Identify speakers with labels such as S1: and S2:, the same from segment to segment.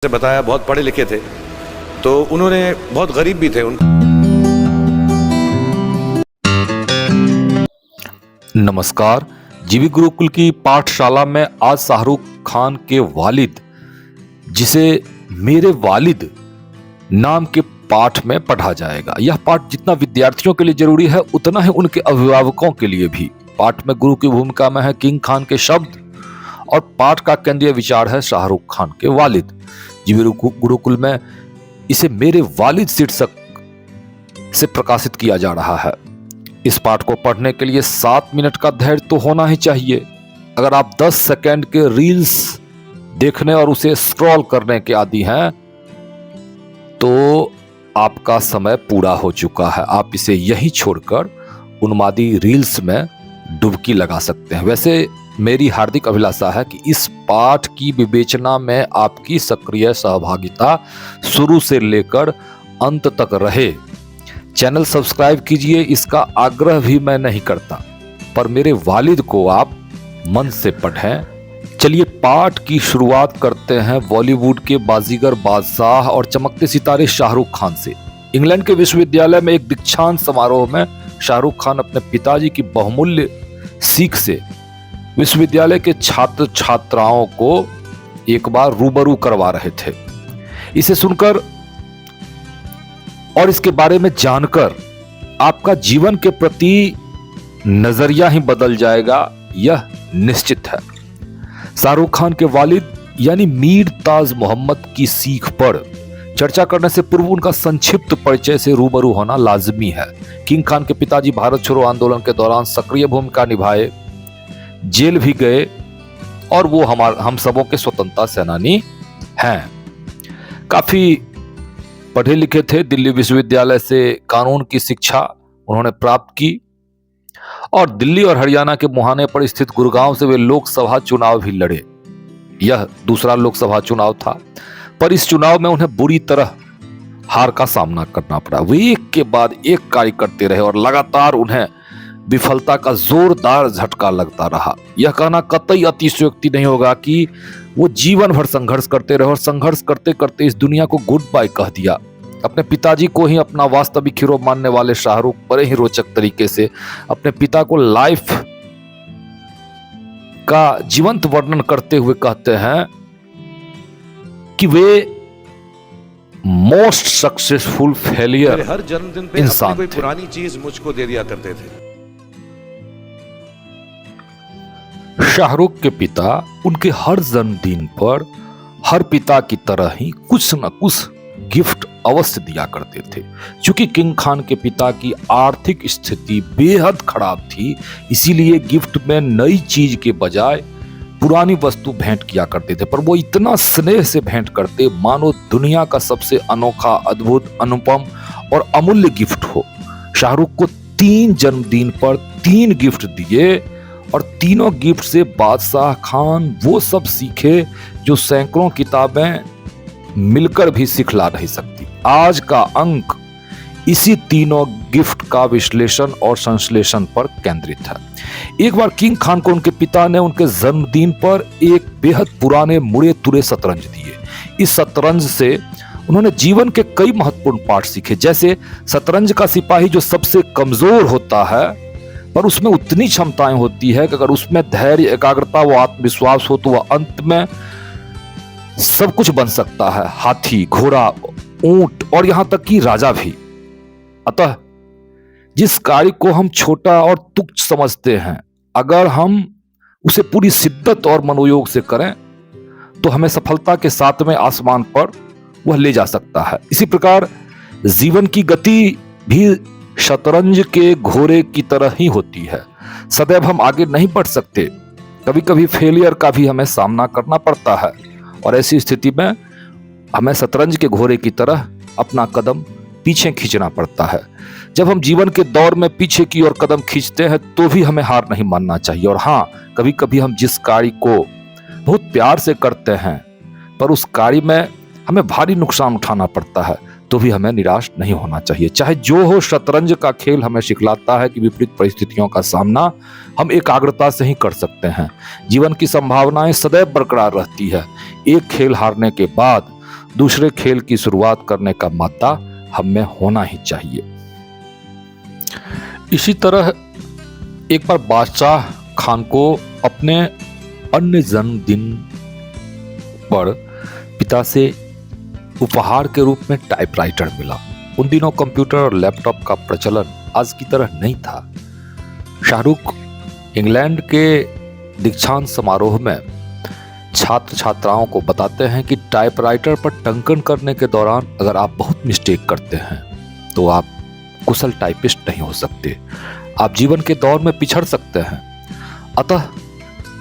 S1: से बताया बहुत पढ़े लिखे थे, तो उन्होंने बहुत गरीब भी थे।
S2: नमस्कार। जीवी गुरुकुल की पाठशाला में आज शाहरुख खान के वालिद, जिसे मेरे वालिद नाम के पाठ में पढ़ा जाएगा। यह पाठ जितना विद्यार्थियों के लिए जरूरी है, उतना ही उनके अभिभावकों के लिए भी। पाठ में गुरु की भूमिका में है किंग खान के शब्द और पाठ का केंद्रीय विचार है शाहरुख खान के वालिद। जीवी गुरुकुल में इसे मेरे वालिद शीर्षक से प्रकाशित किया जा रहा है। इस पाठ को पढ़ने के लिए 7 मिनट का धैर्य तो होना ही चाहिए। अगर आप 10 सेकंड के रील्स देखने और उसे स्क्रॉल करने के आदी हैं, तो आपका समय पूरा हो चुका है। आप इसे यहीं छोड़कर उन्मादी रील्स में डुबकी लगा सकते हैं। वैसे मेरी हार्दिक अभिलाषा है कि इस पाठ की विवेचना में आपकी सक्रिय सहभागिता शुरू से लेकर अंत तक रहे। चैनल सब्सक्राइब कीजिए, इसका आग्रह भी मैं नहीं करता, पर मेरे वालिद को आप मन से पढ़ें। चलिए पाठ की शुरुआत करते हैं बॉलीवुड के बाजीगर बादशाह और चमकते सितारे शाहरुख खान से। इंग्लैंड के विश्वविद्यालय में एक दीक्षांत समारोह में शाहरुख खान अपने पिताजी की बहुमूल्य सीख से विश्वविद्यालय के छात्र छात्राओं को एक बार रूबरू करवा रहे थे। इसे सुनकर और इसके बारे में जानकर आपका जीवन के प्रति नजरिया ही बदल जाएगा, यह निश्चित है। शाहरुख खान के वालिद यानी मीर ताज मोहम्मद की सीख पर चर्चा करने से पूर्व उनका संक्षिप्त परिचय से रूबरू होना लाजमी है। किंग खान के पिताजी भारत छोड़ो आंदोलन के दौरान सक्रिय भूमिका निभाए, जेल भी गए और वो हम सबों के स्वतंत्रता सेनानी हैं। काफी पढ़े लिखे थे। दिल्ली विश्वविद्यालय से कानून की शिक्षा उन्होंने प्राप्त की और दिल्ली और हरियाणा के मुहाने पर स्थित गुड़गांव से वे लोकसभा चुनाव भी लड़े। यह दूसरा लोकसभा चुनाव था, पर इस चुनाव में उन्हें बुरी तरह हार का सामना करना पड़ा। वे एक के बाद एक कार्य करते रहे और लगातार उन्हें विफलता का जोरदार झटका लगता रहा। यह कहना कतई अतिशयोक्ति नहीं होगा कि वो जीवन भर संघर्ष करते रहे और संघर्ष करते करते इस दुनिया को गुड बाय कह दिया। अपने पिताजी को ही अपना वास्तविक हीरो मानने वाले शाहरुख बड़े ही रोचक तरीके से अपने पिता को लाइफ का जीवंत वर्णन करते हुए कहते हैं कि वे मोस्ट सक्सेसफुल फेलियर
S1: हर जन्मदिन पे
S2: इंसान
S1: कोई
S2: थे।
S1: पुरानी चीज मुझको दे दिया करते थे।
S2: शाहरुख के पिता उनके हर जन्मदिन पर हर पिता की तरह ही कुछ न कुछ गिफ्ट अवश्य दिया करते थे। क्योंकि किंग खान के पिता की आर्थिक स्थिति बेहद खराब थी, इसीलिए गिफ्ट में नई चीज के बजाय पुरानी वस्तु भेंट किया करते थे। पर वो इतना स्नेह से भेंट करते मानो दुनिया का सबसे अनोखा, अद्भुत, अनुपम और अमूल्य गिफ्ट हो। शाहरुख को 3 जन्मदिन पर 3 गिफ्ट दिए और तीनों गिफ्ट से बादशाह खान वो सब सीखे जो सैकड़ों किताबें मिलकर भी सिखला नहीं सकती। आज का अंक इसी तीनों गिफ्ट का विश्लेषण और संश्लेषण पर केंद्रित है। एक बार किंग खान को उनके पिता ने उनके जन्मदिन पर एक बेहद पुराने मुड़े तुड़े शतरंज दिए। इस शतरंज से उन्होंने जीवन के कई महत्वपूर्ण पाठ सीखे, जैसे शतरंज का सिपाही जो सबसे कमजोर होता है, पर उसमें उतनी क्षमताएं होती है कि अगर उसमें धैर्य, एकाग्रता व आत्मविश्वास हो तो वह अंत में सब कुछ बन सकता है। हाथी, घोड़ा, ऊंट और यहां तक कि राजा भी। अतः जिस कार्य को हम छोटा और तुच्छ समझते हैं, अगर हम उसे पूरी शिद्दत और मनोयोग से करें तो हमें सफलता के 7वें आसमान पर वह ले जा सकता है। इसी प्रकार जीवन की गति भी शतरंज के घोड़े की तरह ही होती है। सदैव हम आगे नहीं बढ़ सकते, कभी कभी फेलियर का भी हमें सामना करना पड़ता है और ऐसी स्थिति में हमें शतरंज के घोड़े की तरह अपना कदम पीछे खींचना पड़ता है। जब हम जीवन के दौर में पीछे की ओर कदम खींचते हैं तो भी हमें हार नहीं मानना चाहिए। और हाँ, कभी कभी हम जिस कार्य को बहुत प्यार से करते हैं पर उस कार्य में हमें भारी नुकसान उठाना पड़ता है, तो भी हमें निराश नहीं होना चाहिए। चाहे जो हो, शतरंज का खेल हमें सिखलाता है कि विपरीत परिस्थितियों का सामना हम एकाग्रता से ही कर सकते हैं। जीवन की संभावनाएं सदैव बरकरार रहती है। एक खेल हारने के बाद दूसरे खेल की शुरुआत करने का मादा हम में होना ही चाहिए। इसी तरह एक बार बादशाह खान को अपने अन्य जन्मदिन पर पिता से उपहार के रूप में टाइपराइटर मिला। उन दिनों कंप्यूटर और लैपटॉप का प्रचलन आज की तरह नहीं था। शाहरुख इंग्लैंड के दीक्षांत समारोह में छात्र छात्राओं को बताते हैं कि टाइपराइटर पर टंकन करने के दौरान अगर आप बहुत मिस्टेक करते हैं तो आप कुशल टाइपिस्ट नहीं हो सकते, आप जीवन के दौर में पिछड़ सकते हैं। अतः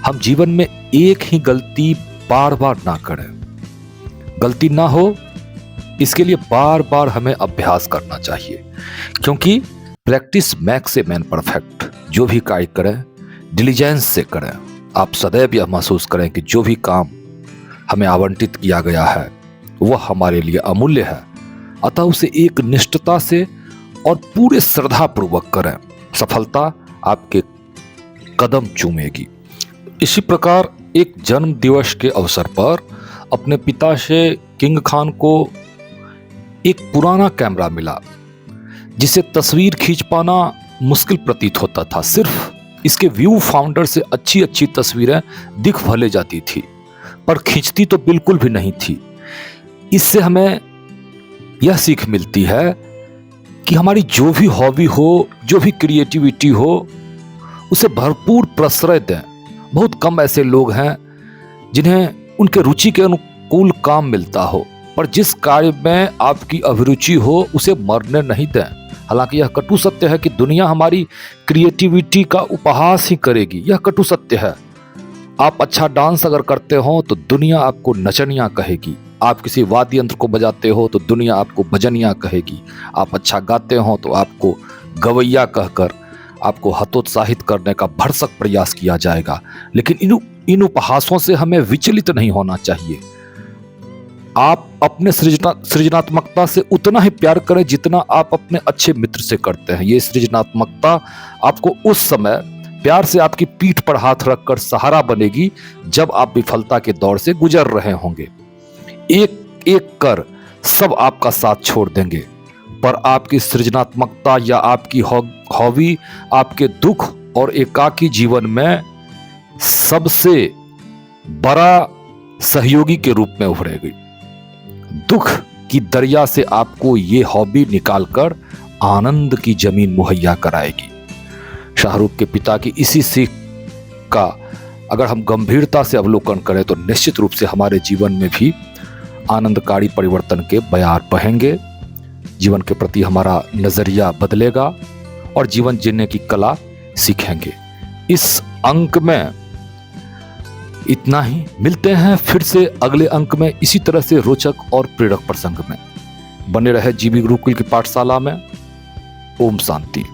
S2: हम जीवन में एक ही गलती बार बार ना करें। गलती ना हो इसके लिए बार बार हमें अभ्यास करना चाहिए, क्योंकि practice makes a man perfect. जो भी कार्य करें डिलीजेंस से करें। आप सदैव यह महसूस करें कि जो भी काम हमें आवंटित किया गया है वह हमारे लिए अमूल्य है, अतः उसे एक निष्ठता से और पूरे श्रद्धा पूर्वक करें। सफलता आपके कदम चूमेगी। इसी प्रकार एक जन्म दिवस के अवसर पर अपने पिता से किंग खान को एक पुराना कैमरा मिला जिसे तस्वीर खींच पाना मुश्किल प्रतीत होता था। सिर्फ इसके व्यू फाउंडर से अच्छी अच्छी तस्वीरें दिख भले जाती थी, पर खींचती तो बिल्कुल भी नहीं थी। इससे हमें यह सीख मिलती है कि हमारी जो भी हॉबी हो, जो भी क्रिएटिविटी हो, उसे भरपूर प्रश्रय दें। बहुत कम ऐसे लोग हैं जिन्हें उनके रुचि के अनुकूल काम मिलता हो, पर जिस कार्य में आपकी अभिरुचि हो उसे मरने नहीं दें। हालांकि यह कटु सत्य है कि दुनिया हमारी क्रिएटिविटी का उपहास ही करेगी, यह कटु सत्य है। आप अच्छा डांस अगर करते हो तो दुनिया आपको नचनिया कहेगी, आप किसी वाद्य यंत्र को बजाते हो तो दुनिया आपको भजनिया कहेगी, आप अच्छा गाते हो तो आपको गवैया कहकर आपको हतोत्साहित करने का भरसक प्रयास किया जाएगा। लेकिन इन उपहासों से हमें विचलित नहीं होना चाहिए। आप अपने सृजनात्मकता से उतना ही प्यार करें जितना आप अपने अच्छे मित्र से करते हैं। ये सृजनात्मकता आपको उस समय प्यार से आपकी पीठ पर हाथ रखकर सहारा बनेगी जब आप विफलता के दौर से गुजर रहे होंगे। एक एक कर सब आपका साथ छोड़ देंगे, पर आपकी सृजनात्मकता या आपकी हॉबी आपके दुख और एकाकी जीवन में सबसे बड़ा सहयोगी के रूप में उभरेगी। दुख की दरिया से आपको ये हॉबी निकालकर आनंद की जमीन मुहैया कराएगी। शाहरुख के पिता की इसी सीख का अगर हम गंभीरता से अवलोकन करें तो निश्चित रूप से हमारे जीवन में भी आनंदकारी परिवर्तन के बयार बहेंगे। जीवन के प्रति हमारा नजरिया बदलेगा और जीवन जीने की कला सीखेंगे। इस अंक में इतना ही। मिलते हैं फिर से अगले अंक में इसी तरह से रोचक और प्रेरक प्रसंग में। बने रहे जीवी गुरुकुल की पाठशाला में। ओम शांति।